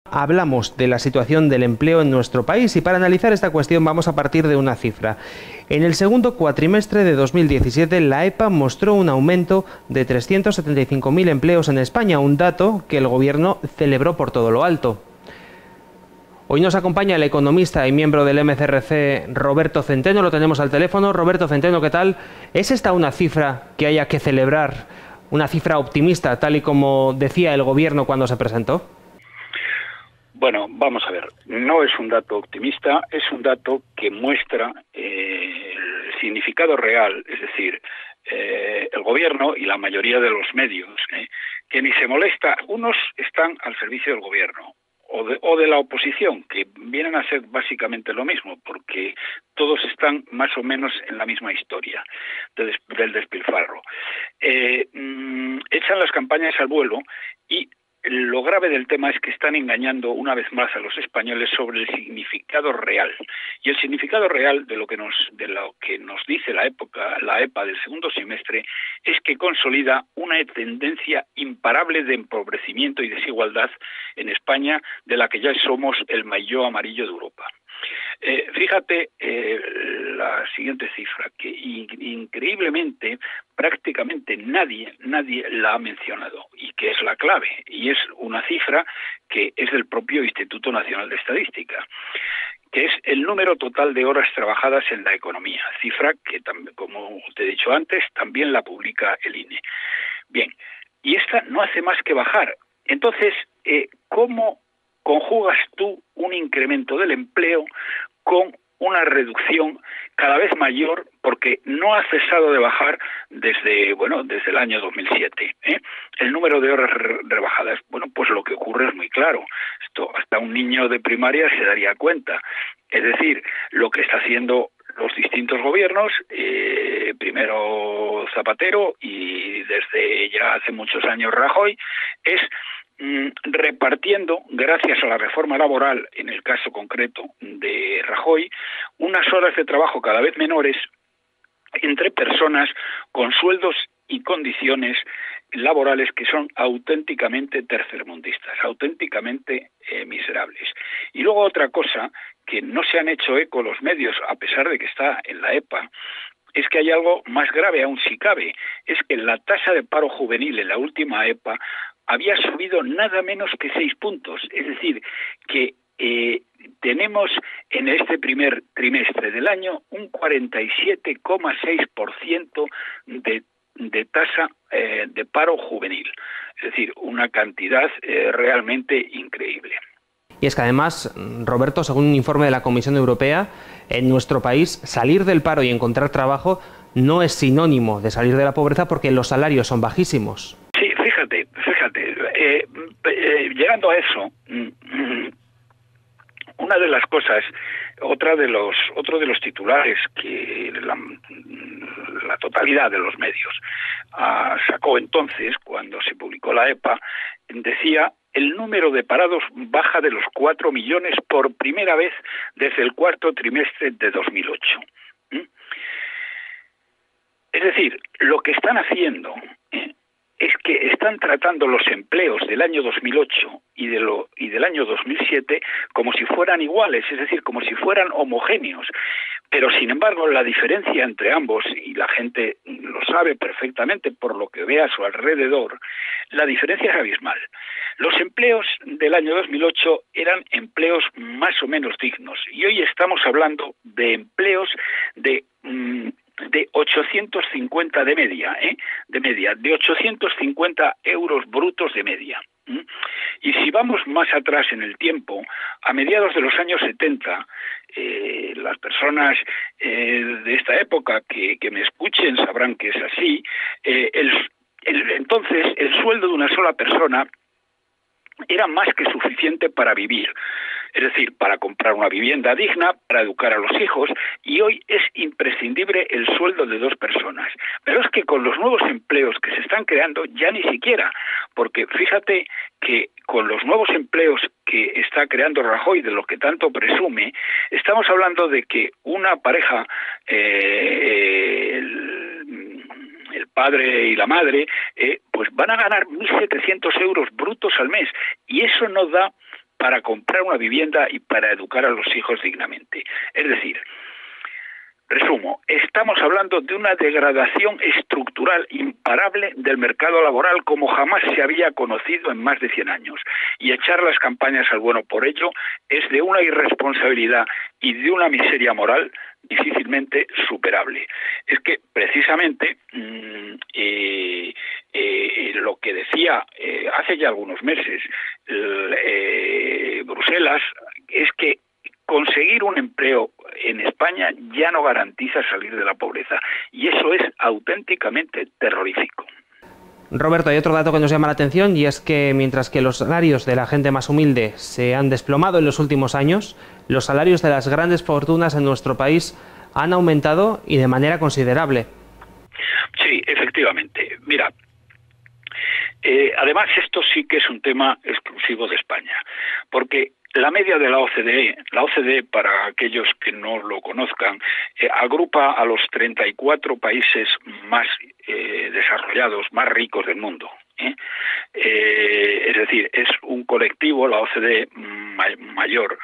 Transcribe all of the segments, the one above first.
Hablamos de la situación del empleo en nuestro país y para analizar esta cuestión vamos a partir de una cifra. En el segundo cuatrimestre de 2017 la EPA mostró un aumento de 375.000 empleos en España, un dato que el Gobierno celebró por todo lo alto. Hoy nos acompaña el economista y miembro del MCRC, Roberto Centeno. Lo tenemos al teléfono. Roberto Centeno, ¿qué tal? ¿Es esta una cifra que haya que celebrar, una cifra optimista, tal y como decía el Gobierno cuando se presentó? Bueno, vamos a ver, no es un dato optimista, es un dato que muestra el significado real, es decir, el Gobierno y la mayoría de los medios, que ni se molesta, unos están al servicio del Gobierno o de la oposición, que vienen a ser básicamente lo mismo, porque todos están más o menos en la misma historia del despilfarro. Echan las campañas al vuelo y lo grave del tema es que están engañando una vez más a los españoles sobre el significado real. Y el significado real de lo que nos dice la EPA del segundo semestre es que consolida una tendencia imparable de empobrecimiento y desigualdad en España, de la que ya somos el maillot amarillo de Europa. Fíjate la siguiente cifra, que increíblemente prácticamente nadie la ha mencionado y que es la clave, y es una cifra que es del propio Instituto Nacional de Estadística, que es el número total de horas trabajadas en la economía, cifra que, como te he dicho antes, también la publica el INE. Bien, y esta no hace más que bajar. Entonces, ¿cómo conjugas tú un incremento del empleo con una reducción cada vez mayor, porque no ha cesado de bajar desde el año 2007, el número de horas rebajadas? Bueno, pues lo que ocurre es muy claro. Esto hasta un niño de primaria se daría cuenta. Es decir, lo que está haciendo los distintos gobiernos, primero Zapatero y desde ya hace muchos años Rajoy, es repartiendo, gracias a la reforma laboral, en el caso concreto de Rajoy, unas horas de trabajo cada vez menores entre personas con sueldos y condiciones laborales que son auténticamente tercermundistas, auténticamente miserables. Y luego otra cosa que no se han hecho eco los medios, a pesar de que está en la EPA, es que hay algo más grave aún si cabe, es que la tasa de paro juvenil en la última EPA había subido nada menos que 6 puntos, es decir, que tenemos en este primer trimestre del año un 47,6% de tasa de paro juvenil, es decir, una cantidad realmente increíble. Y es que además, Roberto, según un informe de la Comisión Europea, en nuestro país salir del paro y encontrar trabajo no es sinónimo de salir de la pobreza porque los salarios son bajísimos. Sí, fíjate, llegando a eso, una de las cosas, otro de los titulares que la totalidad de los medios sacó entonces, cuando se publicó la EPA, decía: el número de parados baja de los 4 millones por primera vez desde el cuarto trimestre de 2008. Es decir, lo que están haciendo es que están tratando los empleos del año 2008 y del año 2007 como si fueran iguales, es decir, como si fueran homogéneos. Pero, sin embargo, la diferencia entre ambos, y la gente lo sabe perfectamente por lo que ve a su alrededor, la diferencia es abismal. Los empleos del año 2008 eran empleos más o menos dignos, y hoy estamos hablando de empleos de 850 de media, de 850 euros brutos de media. Y si vamos más atrás en el tiempo, a mediados de los años 70, las personas de esta época que me escuchen sabrán que es así, entonces el sueldo de una sola persona era más que suficiente para vivir, es decir, para comprar una vivienda digna, para educar a los hijos, y hoy es imprescindible el sueldo de 2 personas. Pero es que con los nuevos empleos que se están creando ya ni siquiera, porque fíjate que con los nuevos empleos que está creando Rajoy, de lo que tanto presume, estamos hablando de que una pareja, el padre y la madre, pues van a ganar 1.700 euros brutos al mes, y eso no da para comprar una vivienda y para educar a los hijos dignamente. Es decir, resumo, estamos hablando de una degradación estructural imparable del mercado laboral como jamás se había conocido en más de 100 años. Y echar las campañas al bueno por ello es de una irresponsabilidad y de una miseria moral difícilmente superable. Es que precisamente lo que decía hace ya algunos meses Bruselas es que conseguir un empleo en España ya no garantiza salir de la pobreza, y eso es auténticamente terrorífico. Roberto, hay otro dato que nos llama la atención, y es que mientras que los salarios de la gente más humilde se han desplomado en los últimos años, los salarios de las grandes fortunas en nuestro país han aumentado y de manera considerable. Sí, efectivamente. Mira, además esto sí que es un tema exclusivo de España, porque la media de la OCDE, para aquellos que no lo conozcan, agrupa a los 34 países más desarrollados, más ricos del mundo. Es decir, es un colectivo, la OCDE, mayor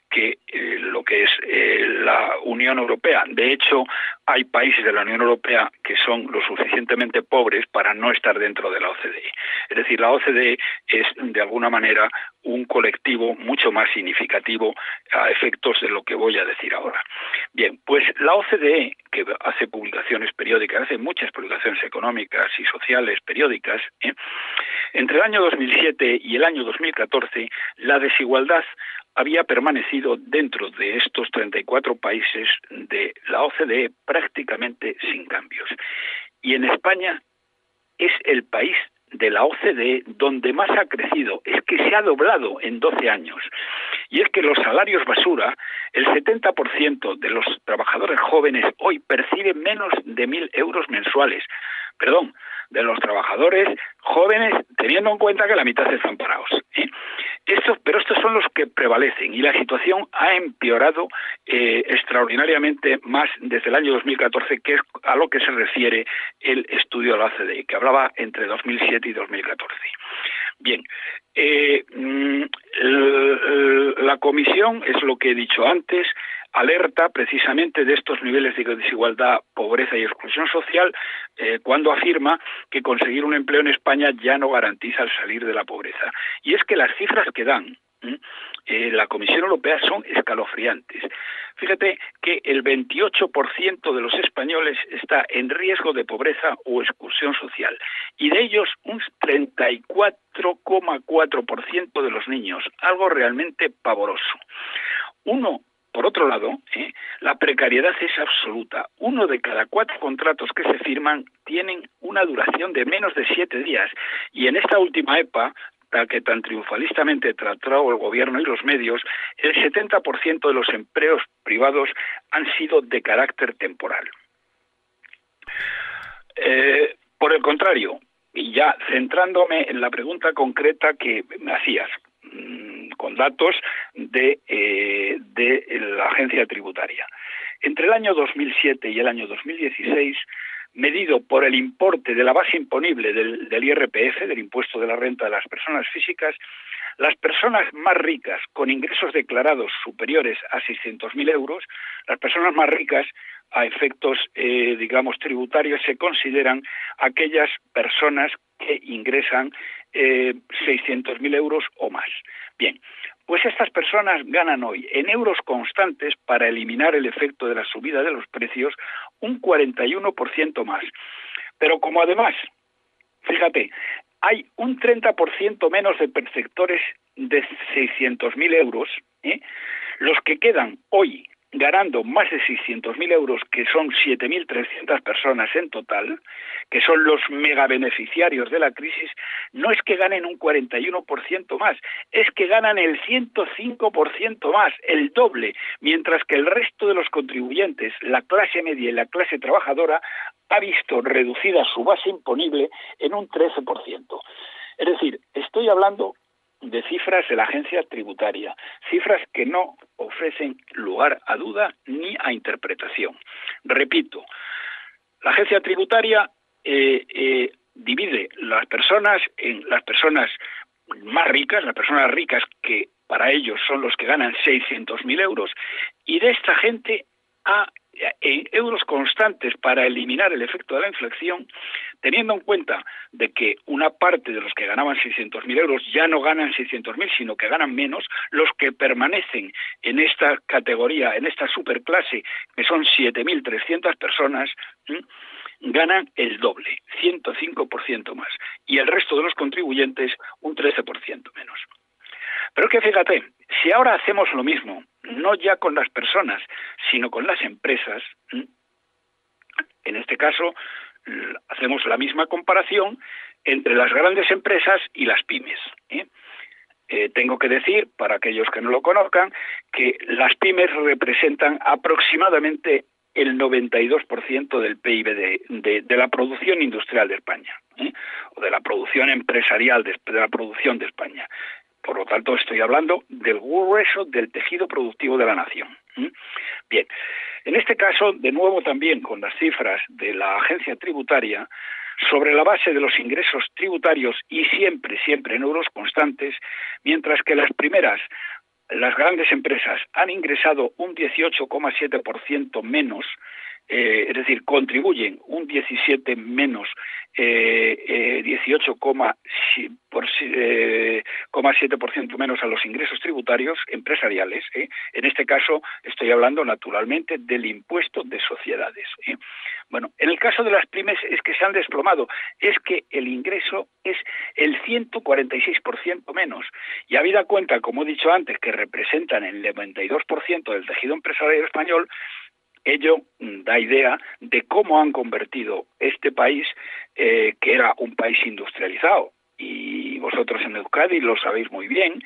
que lo que es la Unión Europea. De hecho, hay países de la Unión Europea que son lo suficientemente pobres para no estar dentro de la OCDE. Es decir, la OCDE es, de alguna manera, un colectivo mucho más significativo a efectos de lo que voy a decir ahora. Bien, pues la OCDE, que hace publicaciones periódicas, hace muchas publicaciones económicas y sociales periódicas, entre el año 2007 y el año 2014, la desigualdad había permanecido dentro de estos 34 países de la OCDE prácticamente sin cambios. Y en España es el país de la OCDE donde más ha crecido, es que se ha doblado en 12 años. Y es que los salarios basura, el 70% de los trabajadores jóvenes hoy perciben menos de 1.000 euros mensuales. Perdón, de los trabajadores jóvenes, teniendo en cuenta que la mitad están parados. Pero estos son los que prevalecen, y la situación ha empeorado extraordinariamente más desde el año 2014, que es a lo que se refiere el estudio de la OCDE, que hablaba entre 2007 y 2014. Bien, la comisión, es lo que he dicho antes, alerta precisamente de estos niveles de desigualdad, pobreza y exclusión social cuando afirma que conseguir un empleo en España ya no garantiza el salir de la pobreza. Y es que las cifras que dan la Comisión Europea son escalofriantes. Fíjate que el 28% de los españoles está en riesgo de pobreza o exclusión social, y de ellos un 34,4% de los niños, algo realmente pavoroso. Por otro lado, la precariedad es absoluta. 1 de cada 4 contratos que se firman tienen una duración de menos de 7 días, y en esta última EPA, que tan triunfalistamente trató el gobierno y los medios, el 70% de los empleos privados han sido de carácter temporal. Por el contrario, y ya centrándome en la pregunta concreta que me hacías, con datos de la agencia tributaria. Entre el año 2007 y el año 2016, medido por el importe de la base imponible del IRPF, del impuesto de la renta de las personas físicas, las personas más ricas con ingresos declarados superiores a 600.000 euros, las personas más ricas a efectos, tributarios, se consideran aquellas personas que ingresan 600.000 euros o más. Bien, pues estas personas ganan hoy en euros constantes, para eliminar el efecto de la subida de los precios, un 41% más. Pero como además, fíjate, hay un 30% menos de perceptores de 600.000 euros, los que quedan hoy ganando más de 600.000 euros, que son 7.300 personas en total, que son los megabeneficiarios de la crisis, no es que ganen un 41% más, es que ganan el 105% más, el doble, mientras que el resto de los contribuyentes, la clase media y la clase trabajadora, ha visto reducida su base imponible en un 13%. Es decir, estoy hablando de cifras de la agencia tributaria, cifras que no ofrecen lugar a duda ni a interpretación. Repito, la agencia tributaria divide las personas en las personas más ricas, las personas ricas que para ellos son los que ganan 600.000 euros, y de esta gente en euros constantes para eliminar el efecto de la inflación, teniendo en cuenta de que una parte de los que ganaban 600.000 euros ya no ganan 600.000, sino que ganan menos, los que permanecen en esta categoría, en esta superclase, que son 7.300 personas, ganan el doble, 105% más, y el resto de los contribuyentes un 13% menos. Pero que fíjate, si ahora hacemos lo mismo, no ya con las personas, sino con las empresas, en este caso hacemos la misma comparación entre las grandes empresas y las pymes. Tengo que decir, para aquellos que no lo conozcan, que las pymes representan aproximadamente el 92% del PIB de la producción industrial de España, o de la producción empresarial de la producción de España. Por lo tanto, estoy hablando del grueso del tejido productivo de la nación. Bien, en este caso, de nuevo también con las cifras de la agencia tributaria, sobre la base de los ingresos tributarios y siempre en euros constantes, mientras que las grandes empresas han ingresado un 18,7% menos, es decir, contribuyen un 17 menos 18,7% menos a los ingresos tributarios empresariales. En este caso estoy hablando naturalmente del impuesto de sociedades. Bueno, en el caso de las pymes es que se han desplomado, es que el ingreso es el 146% menos, y habida cuenta, como he dicho antes, que representan el 92% del tejido empresarial español, ello da idea de cómo han convertido este país, que era un país industrializado, y vosotros en Euskadi lo sabéis muy bien,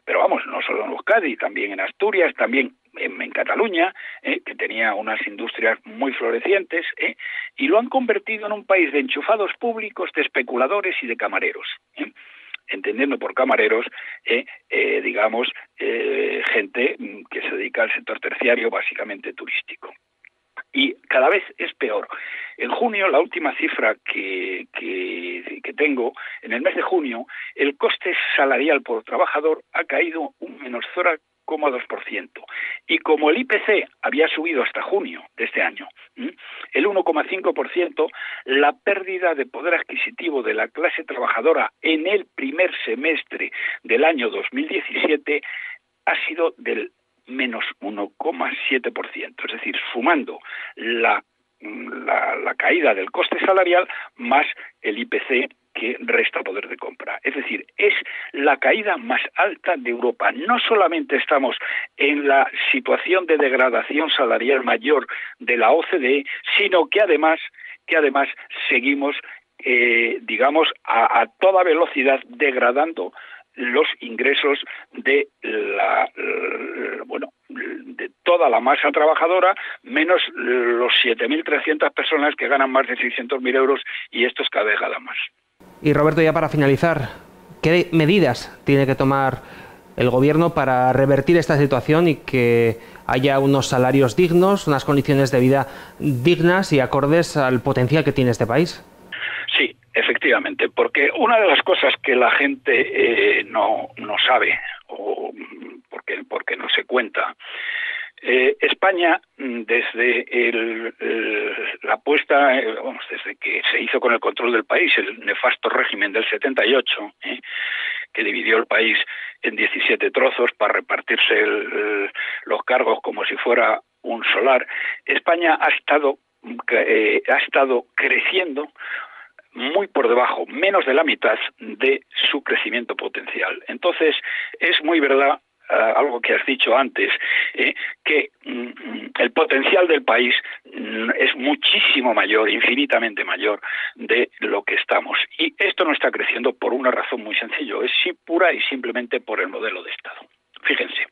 pero vamos, no solo en Euskadi, también en Asturias, también en Cataluña, que tenía unas industrias muy florecientes, y lo han convertido en un país de enchufados públicos, de especuladores y de camareros. Entendiendo por camareros, digamos, gente que se dedica al sector terciario, básicamente turístico. Y cada vez es peor. En junio, la última cifra que tengo, en el mes de junio, el coste salarial por trabajador ha caído un menos 0,2%. Y como el IPC había subido hasta junio de este año, el 1,5%, la pérdida de poder adquisitivo de la clase trabajadora en el primer semestre del año 2017 ha sido del menos 1,7%. Es decir, sumando la caída del coste salarial más el IPC que resta poder de compra. Es decir, es la caída más alta de Europa. No solamente estamos en la situación de degradación salarial mayor de la OCDE, sino que además seguimos, digamos, a toda velocidad degradando los ingresos de de toda la masa trabajadora, menos los 7.300 personas que ganan más de 600.000 euros, y estos cada vez ganan más. Y Roberto, ya para finalizar, ¿qué medidas tiene que tomar el gobierno para revertir esta situación y que haya unos salarios dignos, unas condiciones de vida dignas y acordes al potencial que tiene este país? Sí, efectivamente, porque una de las cosas que la gente no sabe, o porque no se cuenta, España, desde la puesta, desde que se hizo con el control del país, el nefasto régimen del 78, que dividió el país en 17 trozos para repartirse los cargos como si fuera un solar, España ha estado creciendo muy por debajo, menos de la mitad de su crecimiento potencial. Entonces, es muy verdad algo que has dicho antes, que el potencial del país es muchísimo mayor, infinitamente mayor de lo que estamos. Y esto no está creciendo por una razón muy sencilla, es pura y simplemente por el modelo de Estado. Fíjense.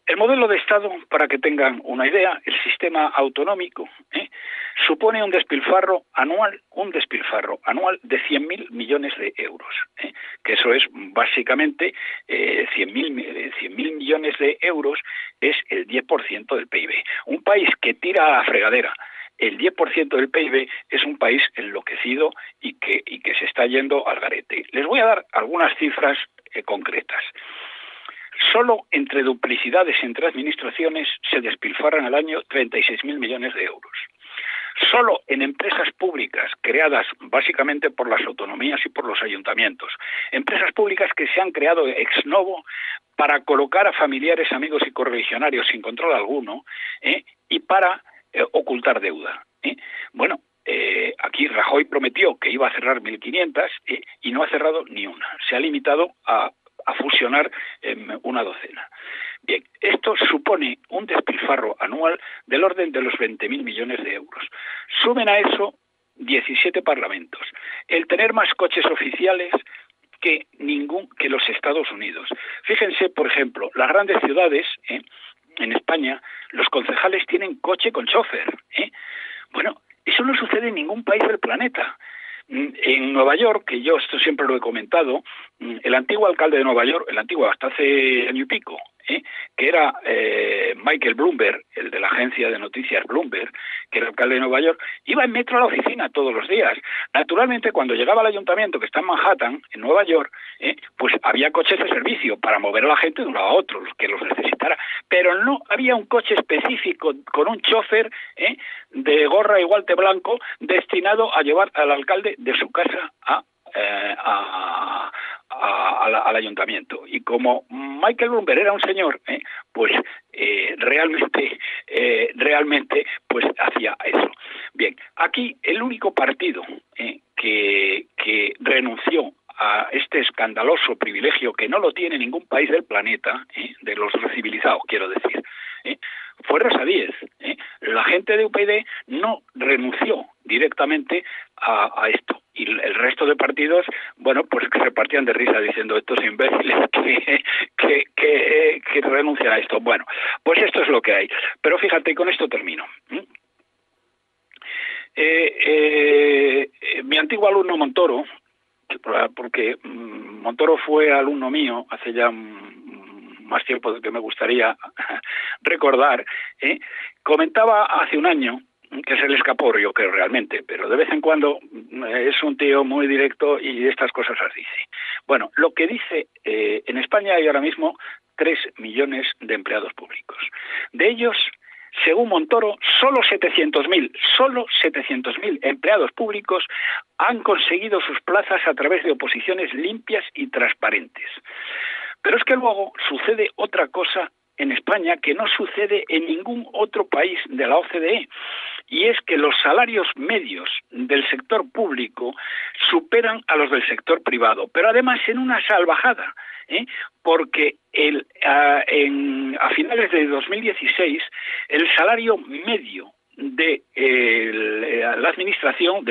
El modelo de Estado, para que tengan una idea, el sistema autonómico, supone un despilfarro anual de 100.000 millones de euros, que eso es básicamente 100.000 millones de euros, es el 10% del PIB. Un país que tira a la fregadera el 10% del PIB es un país enloquecido y que se está yendo al garete. Les voy a dar algunas cifras concretas. Solo entre duplicidades entre administraciones se despilfarran al año 36.000 millones de euros. Solo en empresas públicas creadas básicamente por las autonomías y por los ayuntamientos, empresas públicas que se han creado ex novo para colocar a familiares, amigos y correligionarios sin control alguno, y para ocultar deuda. Bueno, aquí Rajoy prometió que iba a cerrar 1.500 y no ha cerrado ni una. Se ha limitado a fusionar una docena. Bien, esto supone un despilfarro anual del orden de los 20.000 millones de euros. Sumen a eso 17 parlamentos. El tener más coches oficiales que los Estados Unidos. Fíjense, por ejemplo, las grandes ciudades, en España, los concejales tienen coche con chofer. Bueno, eso no sucede en ningún país del planeta. En Nueva York, que yo esto siempre lo he comentado, el antiguo alcalde de Nueva York, el antiguo hasta hace año y pico, que era Michael Bloomberg, el de la agencia de noticias Bloomberg, que era alcalde de Nueva York, iba en metro a la oficina todos los días. Naturalmente, cuando llegaba al ayuntamiento, que está en Manhattan, en Nueva York, pues había coches de servicio para mover a la gente de un lado a otro, los que los necesitara, pero no había un coche específico con un chofer de gorra y guante blanco destinado a llevar al alcalde de su casa al ayuntamiento. Y como Michael Bloomberg era un señor, pues realmente pues hacía eso. Bien, aquí el único partido que renunció a este escandaloso privilegio que no lo tiene ningún país del planeta, de los civilizados, quiero decir, fue Rosa Díez. La gente de UPyD no renunció directamente a esto. Y el resto de partidos, bueno, pues que se partían de risa diciendo estos imbéciles que renuncian a esto. Bueno, pues esto es lo que hay. Pero fíjate, con esto termino. Mi antiguo alumno Montoro, porque Montoro fue alumno mío hace ya más tiempo del que me gustaría recordar, comentaba hace un año, que se le escapó, yo creo realmente, pero de vez en cuando es un tío muy directo y estas cosas las dice. Bueno, lo que dice, en España hay ahora mismo 3 millones de empleados públicos. De ellos, según Montoro, solo 700.000 empleados públicos han conseguido sus plazas a través de oposiciones limpias y transparentes. Pero es que luego sucede otra cosa en España que no sucede en ningún otro país de la OCDE, y es que los salarios medios del sector público superan a los del sector privado, pero además en una salvajada, porque a finales de 2016 el salario medio de las administraciones,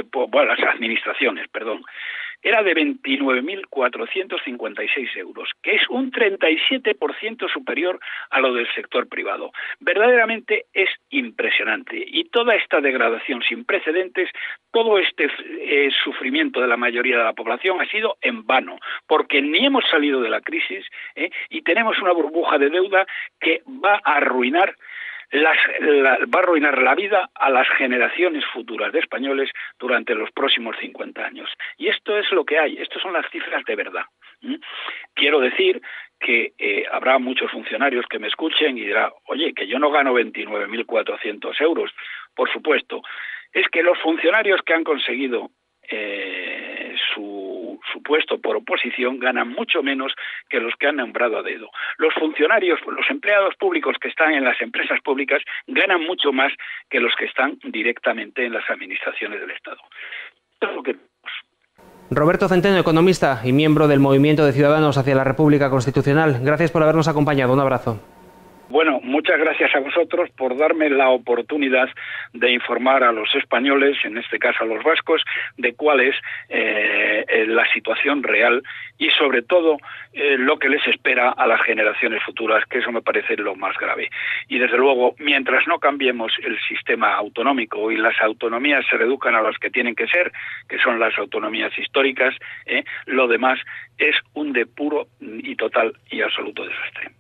era de 29.456 euros, que es un 37% superior a lo del sector privado. Verdaderamente es impresionante. Y toda esta degradación sin precedentes, todo este sufrimiento de la mayoría de la población ha sido en vano, porque ni hemos salido de la crisis y tenemos una burbuja de deuda que va a arruinar la vida a las generaciones futuras de españoles durante los próximos 50 años. Y esto es lo que hay, estas son las cifras de verdad. Quiero decir que habrá muchos funcionarios que me escuchen y dirán, oye, que yo no gano 29.400 euros. Por supuesto, es que los funcionarios que han conseguido su puesto por oposición ganan mucho menos que los que han nombrado a dedo. Los funcionarios, los empleados públicos que están en las empresas públicas ganan mucho más que los que están directamente en las administraciones del Estado. Esto es lo que tenemos. Roberto Centeno, economista y miembro del Movimiento de Ciudadanos hacia la República Constitucional. Gracias por habernos acompañado. Un abrazo. Bueno, muchas gracias a vosotros por darme la oportunidad de informar a los españoles, en este caso a los vascos, de cuál es la situación real y sobre todo lo que les espera a las generaciones futuras, que eso me parece lo más grave. Y desde luego, mientras no cambiemos el sistema autonómico y las autonomías se reduzcan a las que tienen que ser, que son las autonomías históricas, lo demás es un de puro y total y absoluto desastre.